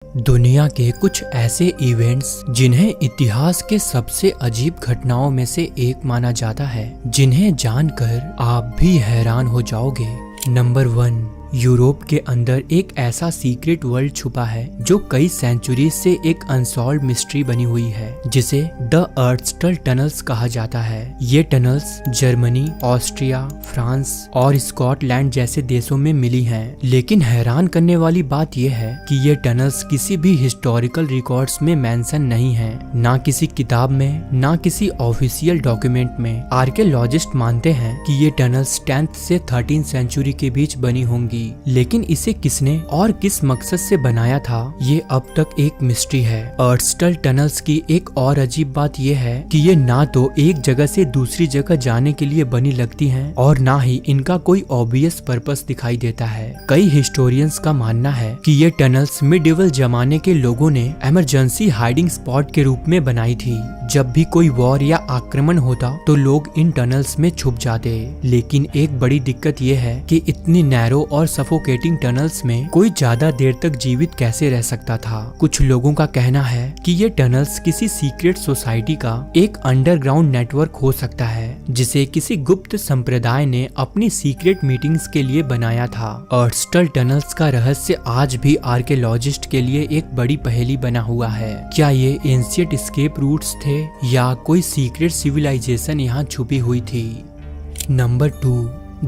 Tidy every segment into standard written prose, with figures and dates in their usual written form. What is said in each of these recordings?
दुनिया के कुछ ऐसे इवेंट्स जिन्हें इतिहास के सबसे अजीब घटनाओं में से एक माना जाता है, जिन्हें जानकर आप भी हैरान हो जाओगे। नंबर 1, यूरोप के अंदर एक ऐसा सीक्रेट वर्ल्ड छुपा है जो कई सेंचुरी से एक अनसॉल्व मिस्ट्री बनी हुई है, जिसे द अर्टस्टल टनल्स कहा जाता है। ये टनल्स जर्मनी, ऑस्ट्रिया, फ्रांस और स्कॉटलैंड जैसे देशों में मिली हैं। लेकिन हैरान करने वाली बात यह है कि ये टनल्स किसी भी हिस्टोरिकल रिकॉर्ड्स में मेंशन नहीं है, ना किसी किताब में, ना किसी ऑफिशियल डॉक्यूमेंट में। आर्कियोलॉजिस्ट मानते हैं कि ये टनल्स 10th से 13th सेंचुरी के बीच बनी होंगी, लेकिन इसे किसने और किस मकसद से बनाया था, ये अब तक एक मिस्ट्री है। अर्टस्टल टनल्स की एक और अजीब बात ये है कि ये ना तो एक जगह से दूसरी जगह जाने के लिए बनी लगती हैं और ना ही इनका कोई ऑब्वियस पर्पस दिखाई देता है। कई हिस्टोरियंस का मानना है कि ये टनल्स मिडिवल जमाने के लोगों ने इमरजेंसी हाइडिंग स्पॉट के रूप में बनाई थी। जब भी कोई वॉर या आक्रमण होता तो लोग इन टनल्स में छुप जाते। लेकिन एक बड़ी दिक्कत ये है कि इतनी नैरो और सफोकेटिंग टनल्स में कोई ज्यादा देर तक जीवित कैसे रह सकता था। कुछ लोगों का कहना है कि ये टनल्स किसी सीक्रेट सोसाइटी का एक अंडरग्राउंड नेटवर्क हो सकता है, जिसे किसी गुप्त संप्रदाय ने अपनी सीक्रेट मीटिंग्स के लिए बनाया था। अर्टस्टल टनल्स का रहस्य आज भी आर्कियोलॉजिस्ट के लिए एक बड़ी पहेली बना हुआ है। क्या ये एंशिएंट एस्केप रूट्स थे या कोई सीक्रेट सिविलाइजेशन यहाँ छुपी हुई थी? नंबर 2,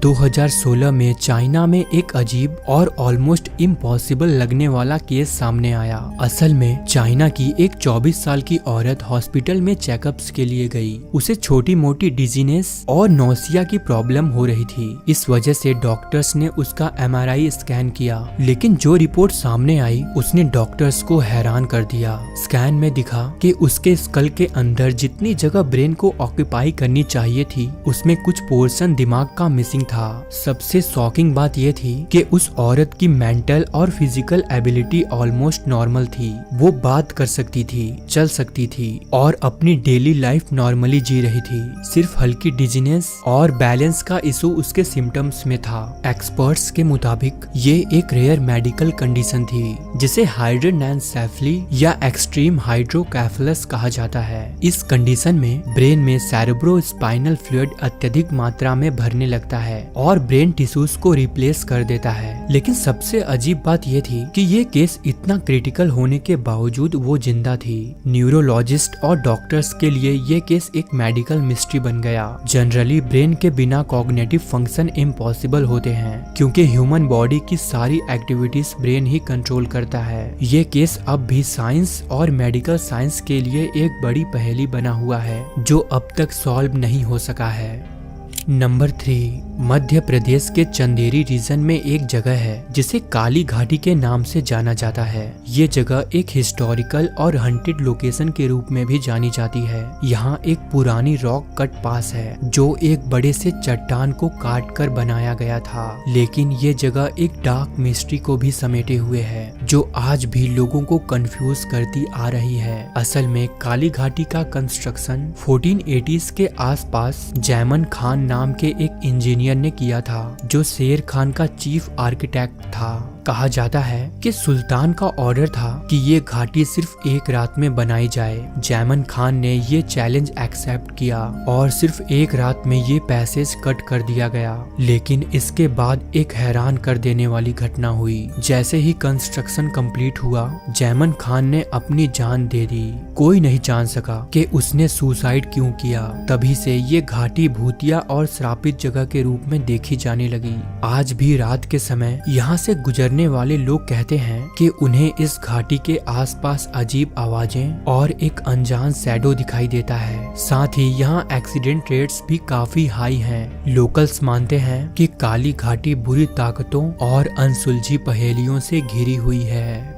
2016 में चाइना में एक अजीब और ऑलमोस्ट इम्पॉसिबल लगने वाला केस सामने आया। असल में चाइना की एक 24 साल की औरत हॉस्पिटल में चेकअप्स के लिए गई। उसे छोटी मोटी डिजीनेस और नौसिया की प्रॉब्लम हो रही थी। इस वजह से डॉक्टर्स ने उसका MRI स्कैन किया, लेकिन जो रिपोर्ट सामने आई उसने डॉक्टर्स को हैरान कर दिया। स्कैन में दिखा कि उसके स्कल के अंदर जितनी जगह ब्रेन को ऑक्यूपाई करनी चाहिए थी, उसमें कुछ पोर्शन दिमाग का था। सबसे शॉकिंग बात यह थी कि उस औरत की मेंटल और फिजिकल एबिलिटी ऑलमोस्ट नॉर्मल थी। वो बात कर सकती थी, चल सकती थी और अपनी डेली लाइफ नॉर्मली जी रही थी। सिर्फ हल्की डिजीनेस और बैलेंस का इशू उसके सिम्टम्स में था। एक्सपर्ट्स के मुताबिक ये एक रेयर मेडिकल कंडीशन थी, जिसे हाइड्रोनेनसेफली या एक्सट्रीम हाइड्रोकेफलस कहा जाता है। इस कंडीशन में ब्रेन में सेरेब्रोस्पाइनल फ्लूइड अत्यधिक मात्रा में भरने लगता है और ब्रेन टिश्यूज को रिप्लेस कर देता है। लेकिन सबसे अजीब बात यह थी कि ये केस इतना क्रिटिकल होने के बावजूद वो जिंदा थी। न्यूरोलॉजिस्ट और डॉक्टर्स के लिए ये केस एक मेडिकल मिस्ट्री बन गया। जनरली ब्रेन के बिना कॉग्निटिव फंक्शन इम्पॉसिबल होते हैं, क्योंकि ह्यूमन बॉडी की सारी एक्टिविटीज ब्रेन ही कंट्रोल करता है। ये केस अब भी साइंस और मेडिकल साइंस के लिए एक बड़ी पहेली बना हुआ है, जो अब तक सॉल्व नहीं हो सका है। नंबर 3, मध्य प्रदेश के चंदेरी रीजन में एक जगह है जिसे काली घाटी के नाम से जाना जाता है। ये जगह एक हिस्टोरिकल और हंटेड लोकेशन के रूप में भी जानी जाती है। यहाँ एक पुरानी रॉक कट पास है जो एक बड़े से चट्टान को काट कर बनाया गया था। लेकिन ये जगह एक डार्क मिस्ट्री को भी समेटे हुए है, जो आज भी लोगों को कंफ्यूज करती आ रही है। असल में काली घाटी का कंस्ट्रक्शन 1480s के आसपास जैमन खान नाम के एक इंजीनियर ने किया था, जो शेर खान का चीफ आर्किटेक्ट था। कहा जाता है कि सुल्तान का ऑर्डर था कि ये घाटी सिर्फ एक रात में बनाई जाए। जैमन खान ने ये चैलेंज एक्सेप्ट किया और सिर्फ एक रात में ये पैसेज कट कर दिया गया। लेकिन इसके बाद एक हैरान कर देने वाली घटना हुई। जैसे ही कंस्ट्रक्शन कंप्लीट हुआ, जैमन खान ने अपनी जान दे दी। कोई नहीं जान सका कि उसने सुसाइड क्यों किया। तभी से ये घाटी भूतिया और श्रापित जगह के रूप में देखी जाने लगी। आज भी रात के समय यहाँ से गुजरने वाले लोग कहते हैं कि उन्हें इस घाटी के आसपास अजीब आवाजें और एक अनजान शैडो दिखाई देता है। साथ ही यहाँ एक्सीडेंट रेट्स भी काफी हाई हैं। लोकल्स मानते हैं कि काली घाटी बुरी ताकतों और अनसुलझी पहेलियों से घिरी हुई है।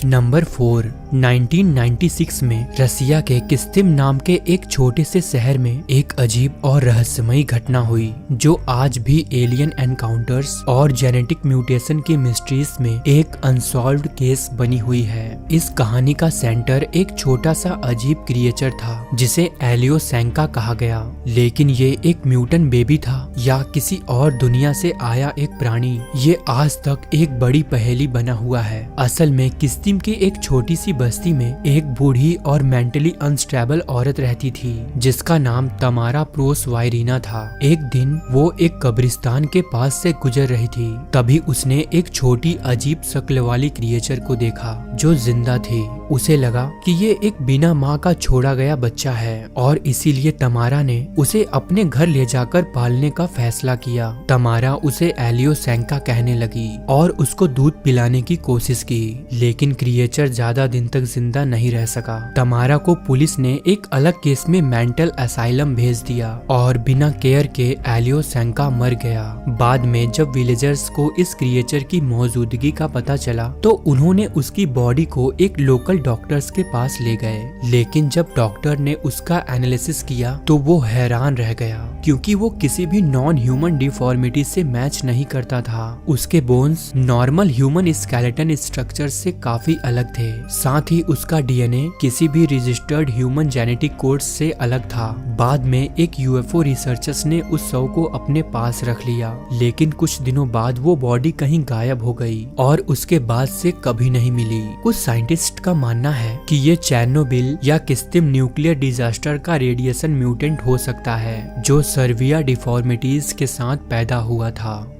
नंबर 4, 1996 में रसिया के किस्तिम नाम के एक छोटे से शहर में एक अजीब और रहस्यमयी घटना हुई, जो आज भी एलियन एनकाउंटर्स और जेनेटिक म्यूटेशन की मिस्ट्रीज में एक अनसॉल्व्ड केस बनी हुई है। इस कहानी का सेंटर एक छोटा सा अजीब क्रिएचर था जिसे एलियोसेंका कहा गया, लेकिन ये एक म्यूटेंट बेबी था या किसी और दुनिया से आया एक प्राणी, ये आज तक एक बड़ी पहेली बना हुआ है। असल में किस्तीम की एक छोटी सी बस्ती में एक बूढ़ी और मेंटली अनस्टेबल औरत रहती थी जिसका नाम तमारा प्रोसवायरिना था। एक दिन वो एक कब्रिस्तान के पास से गुजर रही थी, तभी उसने एक छोटी अजीब शक्ल वाली क्रिएचर को देखा जो जिंदा थी। उसे लगा कि ये एक बिना माँ का छोड़ा गया बच्चा है और इसीलिए तमारा ने उसे अपने घर ले जाकर पालने का फैसला किया। तमारा उसे एलियोसेंका कहने लगी और उसको दूध पिलाने की कोशिश की, लेकिन क्रिएचर ज्यादा दिन तक जिंदा नहीं रह सका। तमारा को पुलिस ने एक अलग केस में मेंटल असाइलम भेज दिया और बिना केयर के एलियोसेंका मर गया। बाद में जब विलेजर्स को इस क्रिएचर की मौजूदगी का पता चला तो उन्होंने उसकी बॉडी को एक लोकल डॉक्टर्स के पास ले गए, लेकिन जब डॉक्टर ने उसका एनालिसिस किया तो वो हैरान रह गया क्योंकि वो किसी भी नॉन ह्यूमन डिफॉर्मिटी से मैच नहीं करता था। उसके bones normal human skeleton structure से काफी अलग थे, साथ ही उसका डीएनए किसी भी रजिस्टर्ड ह्यूमन जेनेटिक कोड से अलग था। बाद में एक यूएफओ रिसर्चर्स ने उस शव को अपने पास रख लिया, लेकिन कुछ दिनों बाद वो बॉडी कहीं गायब हो गई और उसके बाद से कभी नहीं मिली। कुछ साइंटिस्ट का मानना है कि ये चेर्नोबिल या किस्तीम न्यूक्लियर डिजास्टर का रेडिएशन म्यूटेंट हो सकता है जो सर्विया डिफॉर्मिटीज के साथ पैदा हुआ था।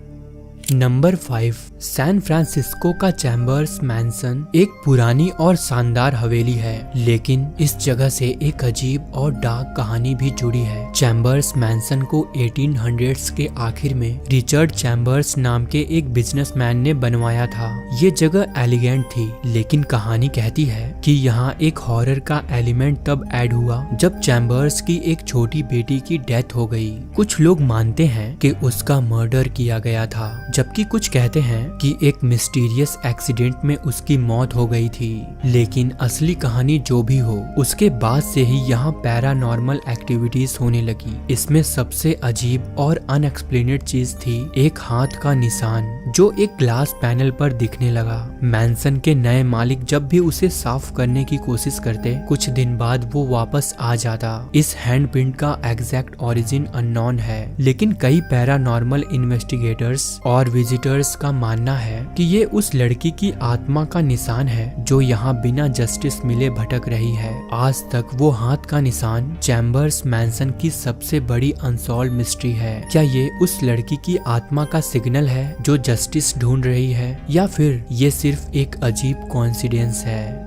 नंबर 5, सैन फ्रांसिस्को का चैम्बर्स मैंसन एक पुरानी और शानदार हवेली है, लेकिन इस जगह से एक अजीब और डार्क कहानी भी जुड़ी है। चैम्बर्स मैंसन को 1800s के आखिर में रिचर्ड चैम्बर्स नाम के एक बिजनेसमैन ने बनवाया था। ये जगह एलिगेंट थी, लेकिन कहानी कहती है कि यहाँ एक हॉरर का एलिमेंट तब ऐड हुआ जब चैम्बर्स की एक छोटी बेटी की डेथ हो गई। कुछ लोग मानते हैं कि उसका मर्डर किया गया था, जबकि कुछ कहते हैं कि एक मिस्टीरियस एक्सीडेंट में उसकी मौत हो गई थी। लेकिन असली कहानी जो भी हो, उसके बाद से ही यहाँ पैरानॉर्मल एक्टिविटीज होने लगी। इसमें सबसे अजीब और अनएक्सप्लेनेड चीज थी एक हाथ का निशान जो एक ग्लास पैनल पर दिखने लगा। मैंसन के नए मालिक जब भी उसे साफ करने की कोशिश करते, कुछ दिन बाद वो वापस आ जाता। इस हैंडप्रिंट का एग्जैक्ट ओरिजिन अननोन है, लेकिन कई पैरानॉर्मल इन्वेस्टिगेटर्स और विजिटर्स का मानना है कि ये उस लड़की की आत्मा का निशान है जो यहाँ बिना जस्टिस मिले भटक रही है। आज तक वो हाथ का निशान चैम्बर्स मैंसन की सबसे बड़ी अनसॉल्व मिस्ट्री है। क्या ये उस लड़की की आत्मा का सिग्नल है जो जस्टिस ढूंढ रही है, या फिर ये सिर्फ एक अजीब कोइंसिडेंस है?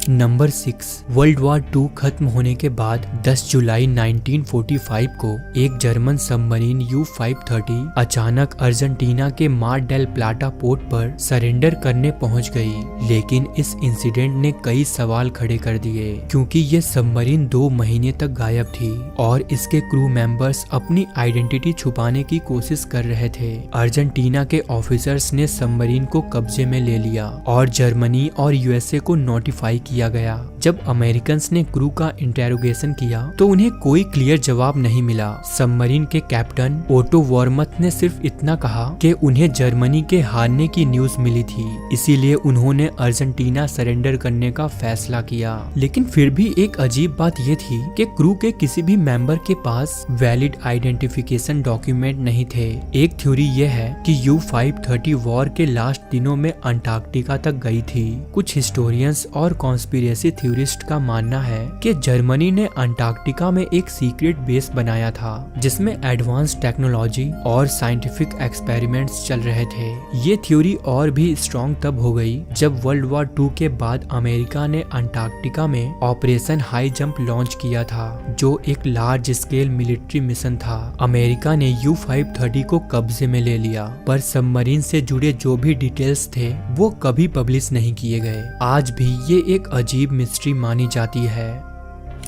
नंबर 6, वर्ल्ड वॉर 2 खत्म होने के बाद 10 जुलाई 1945 को एक जर्मन सबमरीन U-530 अचानक अर्जेंटीना के मार डेल प्लाटा पोर्ट पर सरेंडर करने पहुंच गई। लेकिन इस इंसिडेंट ने कई सवाल खड़े कर दिए क्योंकि ये सबमरीन 2 महीने तक गायब थी और इसके क्रू मेंबर्स अपनी आइडेंटिटी छुपाने की कोशिश कर रहे थे। अर्जेंटीना के ऑफिसर्स ने सबमरीन को कब्जे में ले लिया और जर्मनी और यूएसए को नोटिफाई किया गया। जब अमेरिकन्स ने क्रू का इंटेरोगेशन किया तो उन्हें कोई क्लियर जवाब नहीं मिला। सबमरीन के कैप्टन ओटो वॉर्मथ ने सिर्फ इतना कहा कि उन्हें जर्मनी के हारने की न्यूज मिली थी, इसीलिए उन्होंने अर्जेंटीना सरेंडर करने का फैसला किया। लेकिन फिर भी एक अजीब बात ये थी कि क्रू के किसी भी मेंबर के पास वैलिड आइडेंटिफिकेशन डॉक्यूमेंट नहीं थे। एक थ्योरी ये है कि U-530 वॉर के लास्ट दिनों में अंटार्कटिका तक गई थी। कुछ हिस्टोरियंस और कॉन्स्पिरेसी थ्योरिस्ट का मानना है कि जर्मनी ने अंटार्कटिका में एक सीक्रेट बेस बनाया था जिसमें एडवांस टेक्नोलॉजी और साइंटिफिक एक्सपेरिमेंट्स चल रहे थे। ये थ्योरी और भी स्ट्रॉन्ग तब हो गई जब वर्ल्ड वॉर 2 के बाद अमेरिका ने अंटार्कटिका में ऑपरेशन हाई जंप लॉन्च किया था, जो एक लार्ज स्केल मिलिट्री मिशन था। अमेरिका ने U-530 को कब्जे में ले लिया, पर सबमरीन से जुड़े जो भी डिटेल्स थे वो कभी पब्लिश नहीं किए गए। आज भी ये एक अजीब मिस्ट्री मानी जाती है।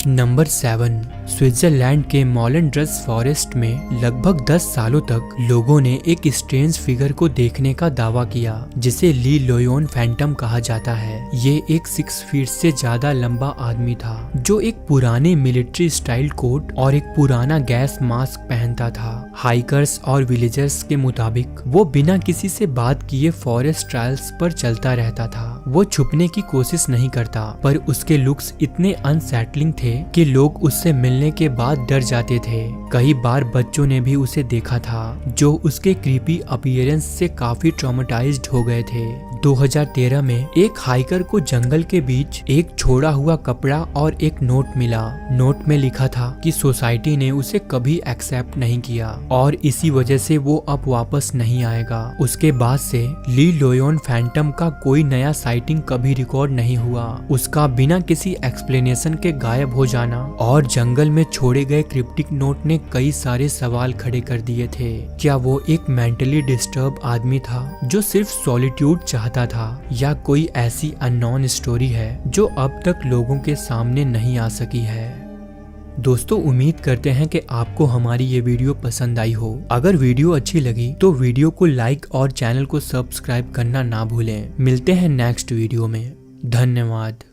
नंबर 7, स्विट्जरलैंड के मोलेंड्रस फॉरेस्ट में लगभग 10 सालों तक लोगों ने एक स्ट्रेंज फिगर को देखने का दावा किया जिसे ली लोयोन फैंटम कहा जाता है। ये एक 6 फीट से ज्यादा लंबा आदमी था जो एक पुराने मिलिट्री स्टाइल कोट और एक पुराना गैस मास्क पहनता था हाइकर्स और विलेजर्स के मुताबिक वो बिना किसी से बात किए फॉरेस्ट ट्रायल्स पर चलता रहता था। वो छुपने की कोशिश नहीं करता, पर उसके लुक्स इतने अनसेटलिंग थे कि लोग उससे मिलने के बाद डर जाते थे। कई बार बच्चों ने भी उसे देखा था जो उसके क्रीपी अपीयरेंस से काफी ट्रॉमेटाइज्ड हो गए थे। 2013 में एक हाइकर को जंगल के बीच एक छोड़ा हुआ कपड़ा और एक नोट मिला। नोट में लिखा था कि सोसाइटी ने उसे कभी एक्सेप्ट नहीं किया और इसी वजह से वो अब वापस नहीं आएगा। उसके बाद से ली लोयोन फैंटम का कोई नया साइटिंग कभी रिकॉर्ड नहीं हुआ। उसका बिना किसी एक्सप्लेनेशन के गायब हो जाना और जंगल में छोड़े गए क्रिप्टिक नोट ने कई सारे सवाल खड़े कर दिए थे। क्या वो एक मेंटली डिस्टर्ब आदमी था जो सिर्फ सॉलिट्यूड चाहता था, या कोई ऐसी अननोन स्टोरी है जो अब तक लोगों के सामने नहीं आ सकी है? दोस्तों, उम्मीद करते हैं कि आपको हमारी ये वीडियो पसंद आई हो। अगर वीडियो अच्छी लगी तो वीडियो को लाइक और चैनल को सब्सक्राइब करना ना भूलें। मिलते हैं नेक्स्ट वीडियो में। धन्यवाद।